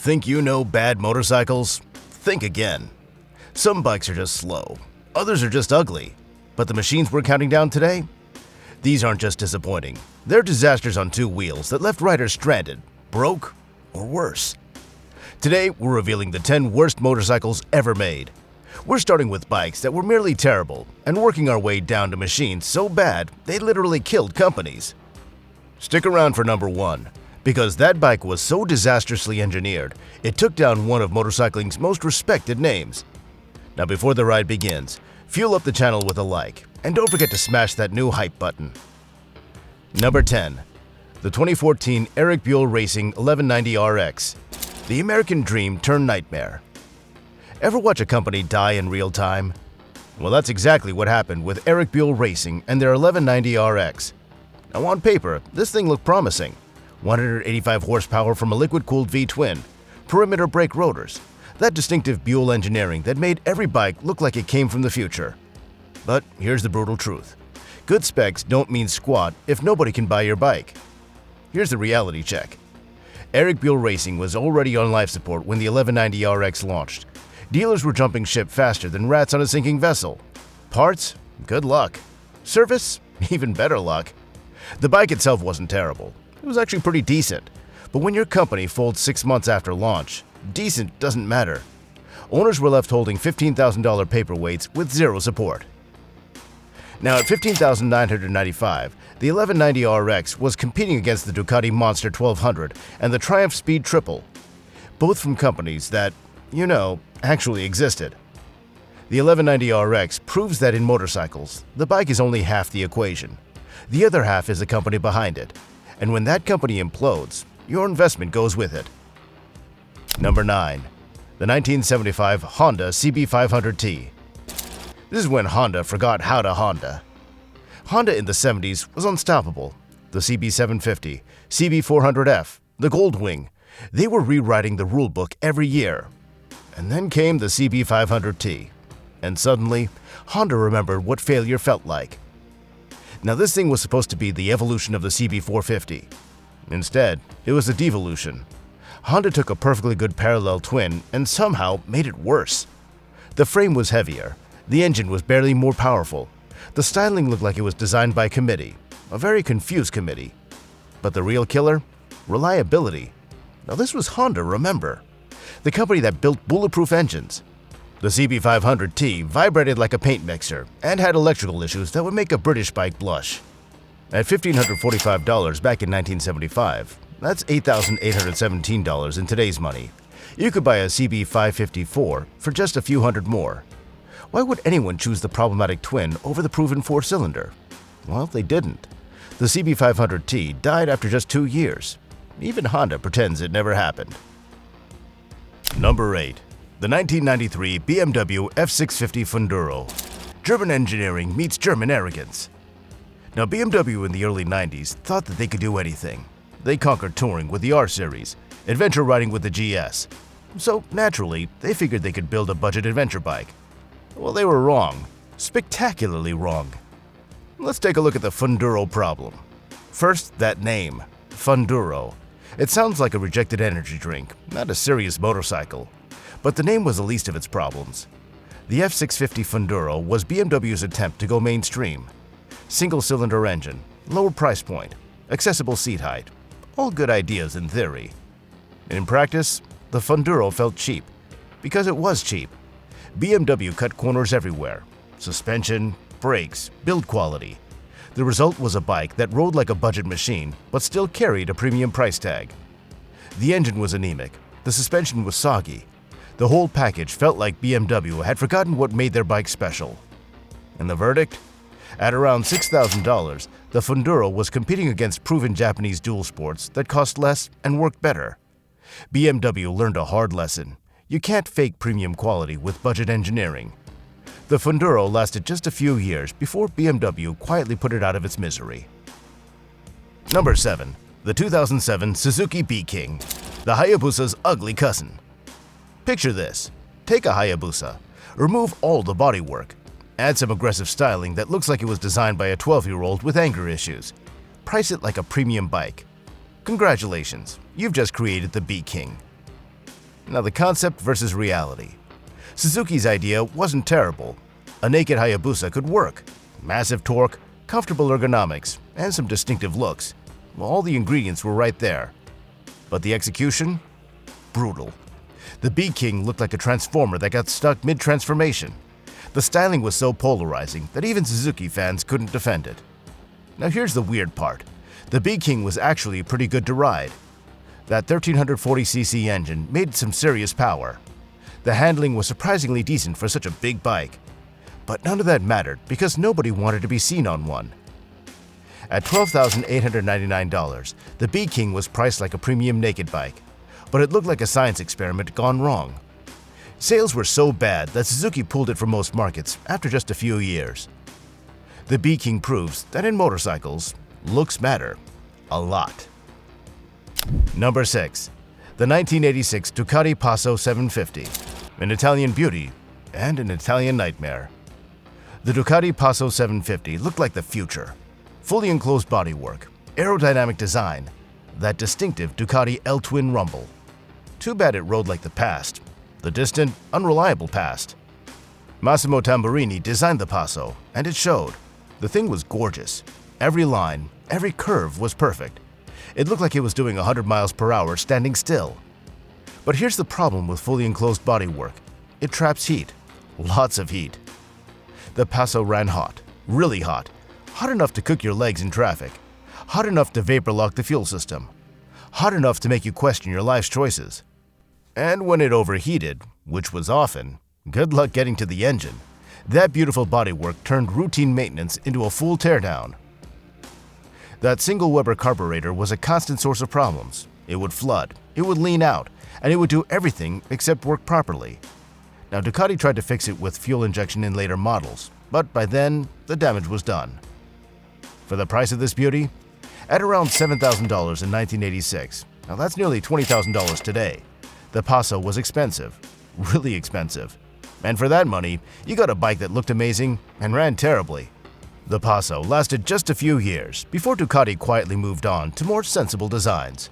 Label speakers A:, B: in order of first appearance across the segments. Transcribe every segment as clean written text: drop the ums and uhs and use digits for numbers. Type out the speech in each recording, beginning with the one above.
A: Think you know bad motorcycles? Think again. Some bikes are just slow, others are just ugly. But the machines we're counting down today? These aren't just disappointing. They're disasters on two wheels that left riders stranded, broke, or worse. Today, we're revealing the 10 worst motorcycles ever made. We're starting with bikes that were merely terrible and working our way down to machines so bad they literally killed companies. Stick around for number 1, because that bike was so disastrously engineered, it took down one of motorcycling's most respected names. Now before the ride begins, fuel up the channel with a like, and don't forget to smash that new hype button. Number 10. The 2014 Erik Buell Racing 1190 RX. The American dream turned nightmare. Ever watch a company die in real time? Well, that's exactly what happened with Erik Buell Racing and their 1190 RX. Now on paper, this thing looked promising. 185 horsepower from a liquid-cooled V-twin, perimeter brake rotors, that distinctive Buell engineering that made every bike look like it came from the future. But here's the brutal truth. Good specs don't mean squat if nobody can buy your bike. Here's the reality check. Erik Buell Racing was already on life support when the 1190 RX launched. Dealers were jumping ship faster than rats on a sinking vessel. Parts? Good luck. Service? Even better luck. The bike itself wasn't terrible. It was actually pretty decent. But when your company folds 6 months after launch, decent doesn't matter. Owners were left holding $15,000 paperweights with zero support. Now at $15,995, the 1190 RX was competing against the Ducati Monster 1200 and the Triumph Speed Triple, both from companies that, actually existed. The 1190 RX proves that in motorcycles, the bike is only half the equation. The other half is the company behind it. And when that company implodes, your investment goes with it. Number 9. The 1975 Honda CB500T. This is when Honda forgot how to Honda. Honda in the 70s was unstoppable. The CB750, CB400F, the Goldwing, they were rewriting the rulebook every year. And then came the CB500T. And suddenly, Honda remembered what failure felt like. Now this thing was supposed to be the evolution of the CB450. Instead, it was a devolution. Honda took a perfectly good parallel twin and somehow made it worse. The frame was heavier, the engine was barely more powerful, the styling looked like it was designed by committee, a very confused committee. But the real killer? Reliability. Now this was Honda, remember? The company that built bulletproof engines. The CB500T vibrated like a paint mixer and had electrical issues that would make a British bike blush. At $1,545 back in 1975, that's $8,817 in today's money. You could buy a CB554 for just a few hundred more. Why would anyone choose the problematic twin over the proven four-cylinder? Well, they didn't. The CB500T died after just 2 years. Even Honda pretends it never happened. Number 8. The 1993 BMW F650 Funduro. German engineering meets German arrogance. Now, BMW in the early 90s thought that they could do anything. They conquered touring with the R Series, adventure riding with the GS. So, naturally, they figured they could build a budget adventure bike. Well, they were wrong. Spectacularly wrong. Let's take a look at the Funduro problem. First, that name, Funduro. It sounds like a rejected energy drink, not a serious motorcycle. But the name was the least of its problems. The F650 Funduro was BMW's attempt to go mainstream. Single-cylinder engine, lower price point, accessible seat height, all good ideas in theory. In practice, the Funduro felt cheap, because it was cheap. BMW cut corners everywhere. Suspension, brakes, build quality. The result was a bike that rode like a budget machine, but still carried a premium price tag. The engine was anemic, the suspension was soggy. The whole package felt like BMW had forgotten what made their bike special. And the verdict? At around $6,000, the Funduro was competing against proven Japanese dual sports that cost less and worked better. BMW learned a hard lesson. You can't fake premium quality with budget engineering. The Funduro lasted just a few years before BMW quietly put it out of its misery. Number 7. The 2007 Suzuki B-King, the Hayabusa's ugly cousin. Picture this. Take a Hayabusa, remove all the bodywork, add some aggressive styling that looks like it was designed by a 12-year-old with anger issues. Price it like a premium bike. Congratulations, you've just created the B-King. Now the concept versus reality. Suzuki's idea wasn't terrible. A naked Hayabusa could work. Massive torque, comfortable ergonomics, and some distinctive looks. Well, all the ingredients were right there. But the execution? Brutal. The B-King looked like a transformer that got stuck mid-transformation. The styling was so polarizing that even Suzuki fans couldn't defend it. Now here's the weird part. The B-King was actually pretty good to ride. That 1340cc engine made some serious power. The handling was surprisingly decent for such a big bike. But none of that mattered because nobody wanted to be seen on one. At $12,899, the B-King was priced like a premium naked bike, but it looked like a science experiment gone wrong. Sales were so bad that Suzuki pulled it from most markets after just a few years. The B-King proves that in motorcycles, looks matter a lot. Number 6. The 1986 Ducati Paso 750, an Italian beauty and an Italian nightmare. The Ducati Paso 750 looked like the future. Fully enclosed bodywork, aerodynamic design, that distinctive Ducati L-twin rumble. Too bad it rode like the past, the distant, unreliable past. Massimo Tamburini designed the Paso, and it showed. The thing was gorgeous. Every line, every curve was perfect. It looked like it was doing 100 miles per hour standing still. But here's the problem with fully enclosed bodywork. It traps heat. Lots of heat. The Paso ran hot, really hot. Hot enough to cook your legs in traffic. Hot enough to vapor lock the fuel system. Hot enough to make you question your life's choices. And when it overheated, which was often, good luck getting to the engine. That beautiful bodywork turned routine maintenance into a full teardown. That single Weber carburetor was a constant source of problems. It would flood, it would lean out, and it would do everything except work properly. Now Ducati tried to fix it with fuel injection in later models, but by then, the damage was done. For the price of this beauty? At around $7,000 in 1986, now that's nearly $20,000 today, the Paso was expensive, really expensive. And for that money, you got a bike that looked amazing and ran terribly. The Paso lasted just a few years before Ducati quietly moved on to more sensible designs.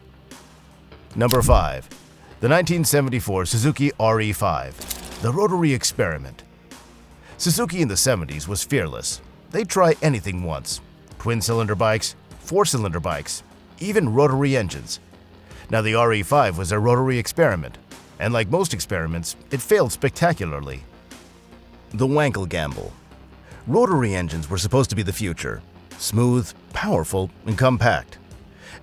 A: Number 5. The 1974 Suzuki RE5, the rotary experiment. Suzuki in the 70s was fearless. They'd try anything once. Twin-cylinder bikes, four-cylinder bikes, even rotary engines. Now the RE5 was a rotary experiment, and like most experiments, it failed spectacularly. The Wankel gamble. Rotary engines were supposed to be the future. Smooth, powerful, and compact.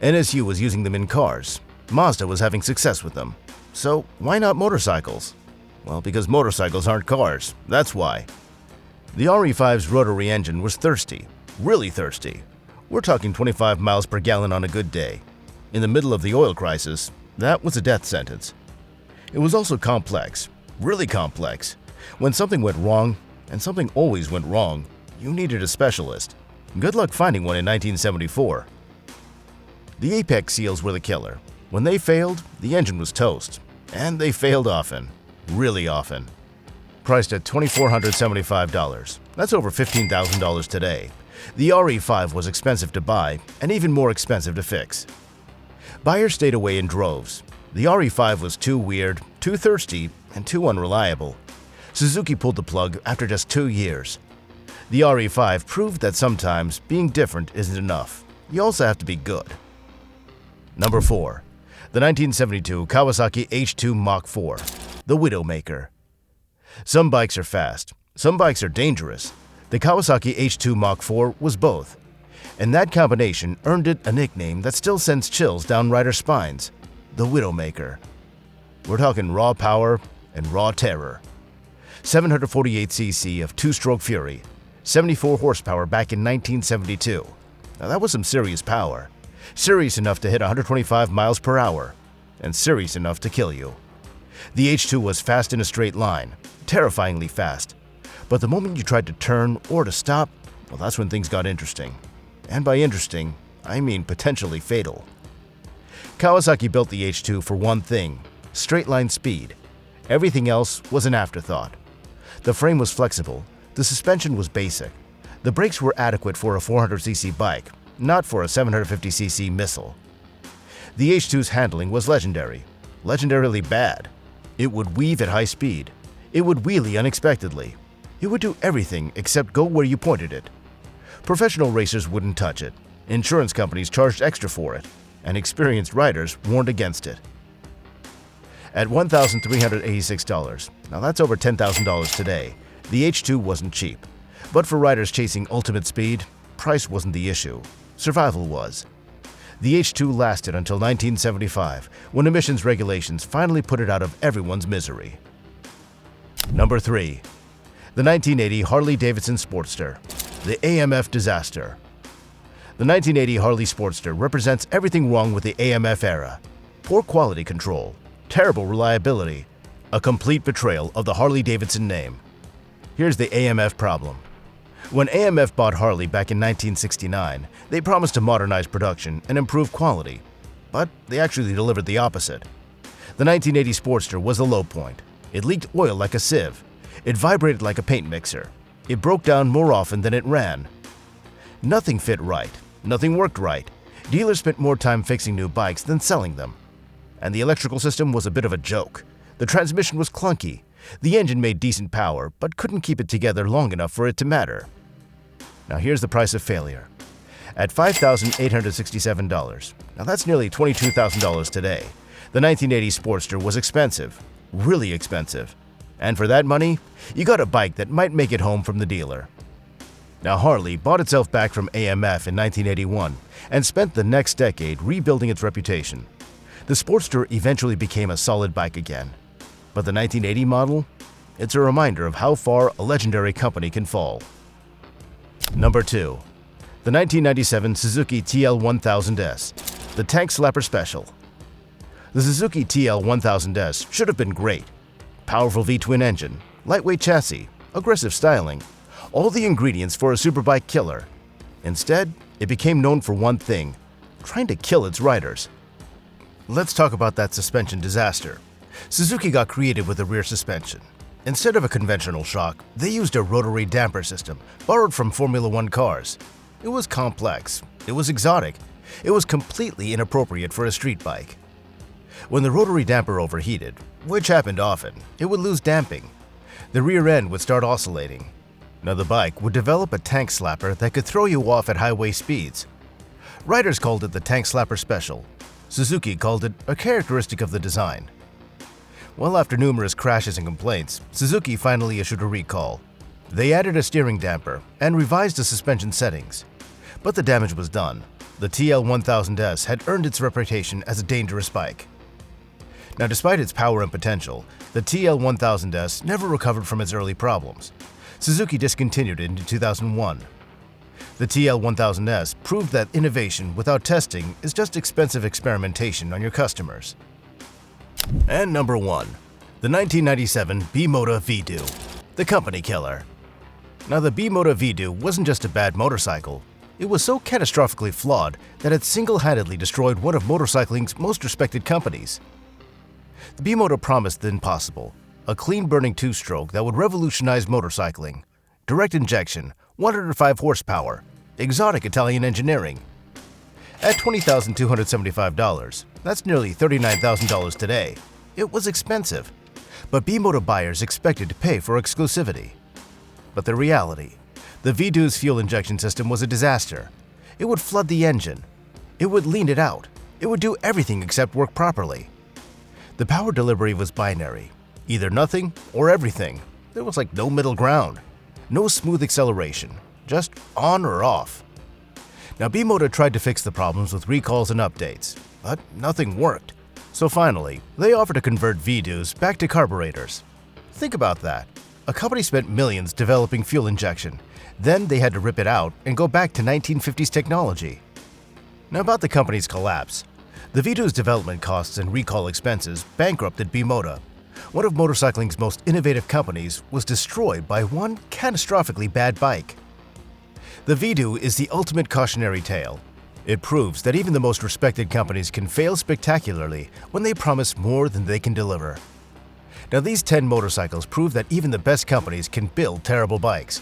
A: NSU was using them in cars. Mazda was having success with them. So why not motorcycles? Well, because motorcycles aren't cars, that's why. The RE5's rotary engine was thirsty, really thirsty. We're talking 25 miles per gallon on a good day. In the middle of the oil crisis, that was a death sentence. It was also complex, really complex. When something went wrong, and something always went wrong, you needed a specialist. Good luck finding one in 1974. The apex seals were the killer. When they failed, the engine was toast. And they failed often, really often. Priced at $2,475, that's over $15,000 today. The RE5 was expensive to buy and even more expensive to fix. Buyers stayed away in droves. The RE5 was too weird, too thirsty, and too unreliable. Suzuki pulled the plug after just 2 years. The RE5 proved that sometimes being different isn't enough. You also have to be good. Number 4. The 1972 Kawasaki H2 Mach IV, the Widowmaker. Some bikes are fast, some bikes are dangerous. The Kawasaki H2 Mach IV was both, and that combination earned it a nickname that still sends chills down riders' spines, the Widowmaker. We're talking raw power and raw terror. 748cc of two-stroke fury, 74 horsepower back in 1972. Now that was some serious power. Serious enough to hit 125 miles per hour, and serious enough to kill you. The H2 was fast in a straight line, terrifyingly fast. But the moment you tried to turn or to stop, well, that's when things got interesting. And by interesting, I mean potentially fatal. Kawasaki built the H2 for one thing, straight line speed. Everything else was an afterthought. The frame was flexible, the suspension was basic. The brakes were adequate for a 400cc bike, not for a 750cc missile. The H2's handling was legendary, legendarily bad. It would weave at high speed. It would wheelie unexpectedly. It would do everything except go where you pointed it. Professional racers wouldn't touch it. Insurance companies charged extra for it, and experienced riders warned against it. At $1,386, now that's over $10,000 today, the H2 wasn't cheap. But for riders chasing ultimate speed, price wasn't the issue. Survival was. The H2 lasted until 1975, when emissions regulations finally put it out of everyone's misery. Number 3. The 1980 Harley-Davidson Sportster, the AMF disaster. The 1980 Harley Sportster represents everything wrong with the AMF era. Poor quality control, terrible reliability, a complete betrayal of the Harley-Davidson name. Here's the AMF problem. When AMF bought Harley back in 1969, they promised to modernize production and improve quality, but they actually delivered the opposite. The 1980 Sportster was the low point. It leaked oil like a sieve. It vibrated like a paint mixer. It broke down more often than it ran. Nothing fit right. Nothing worked right. Dealers spent more time fixing new bikes than selling them. And the electrical system was a bit of a joke. The transmission was clunky. The engine made decent power, but couldn't keep it together long enough for it to matter. Now here's the price of failure. At $5,867, now that's nearly $22,000 today, the 1980 Sportster was expensive, really expensive. And for that money, you got a bike that might make it home from the dealer. Now Harley bought itself back from AMF in 1981 and spent the next decade rebuilding its reputation. The Sportster eventually became a solid bike again. But the 1980 model? It's a reminder of how far a legendary company can fall. Number 2. The 1997 Suzuki TL1000S, the Tank Slapper Special. The Suzuki TL1000S should have been great. Powerful V-twin engine, lightweight chassis, aggressive styling, all the ingredients for a superbike killer. Instead, it became known for one thing, trying to kill its riders. Let's talk about that suspension disaster. Suzuki got creative with the rear suspension. Instead of a conventional shock, they used a rotary damper system borrowed from Formula One cars. It was complex, it was exotic, it was completely inappropriate for a street bike. When the rotary damper overheated, which happened often, it would lose damping. The rear end would start oscillating. Now the bike would develop a tank slapper that could throw you off at highway speeds. Riders called it the Tank Slapper Special. Suzuki called it a characteristic of the design. Well, after numerous crashes and complaints, Suzuki finally issued a recall. They added a steering damper and revised the suspension settings. But the damage was done. The TL1000S had earned its reputation as a dangerous bike. Now, despite its power and potential, the TL1000S never recovered from its early problems. Suzuki discontinued it in 2001. The TL1000S proved that innovation without testing is just expensive experimentation on your customers. And number 1. The 1997 Bimota V-Due, the company killer. Now the Bimota V-Due wasn't just a bad motorcycle. It was so catastrophically flawed that it single-handedly destroyed one of motorcycling's most respected companies. The Bimota promised the impossible, a clean-burning two-stroke that would revolutionize motorcycling. Direct injection, 105 horsepower, exotic Italian engineering. At $20,275, that's nearly $39,000 today. It was expensive, but Bimota buyers expected to pay for exclusivity. But the reality, the V-Due's fuel injection system was a disaster. It would flood the engine. It would lean it out. It would do everything except work properly. The power delivery was binary, either nothing or everything. There was like no middle ground, no smooth acceleration, just on or off. Now Bimota tried to fix the problems with recalls and updates, but nothing worked. So finally, they offered to convert V-Dues back to carburetors. Think about that. A company spent millions developing fuel injection. Then they had to rip it out and go back to 1950s technology. Now about the company's collapse. The V-Due's development costs and recall expenses bankrupted Bimota. One of motorcycling's most innovative companies was destroyed by one catastrophically bad bike. The V-Due is the ultimate cautionary tale. It proves that even the most respected companies can fail spectacularly when they promise more than they can deliver. Now these 10 motorcycles prove that even the best companies can build terrible bikes.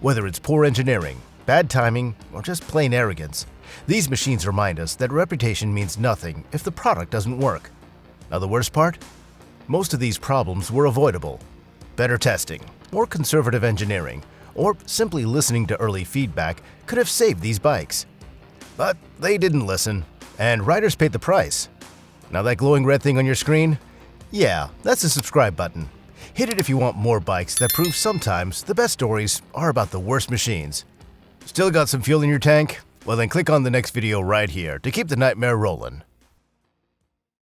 A: Whether it's poor engineering, bad timing, or just plain arrogance, these machines remind us that reputation means nothing if the product doesn't work. Now the worst part? Most of these problems were avoidable. Better testing, more conservative engineering, or simply listening to early feedback could have saved these bikes. But they didn't listen, and riders paid the price. Now that glowing red thing on your screen? Yeah, that's the subscribe button. Hit it if you want more bikes that prove sometimes the best stories are about the worst machines. Still got some fuel in your tank? Well then click on the next video right here to keep the nightmare rolling.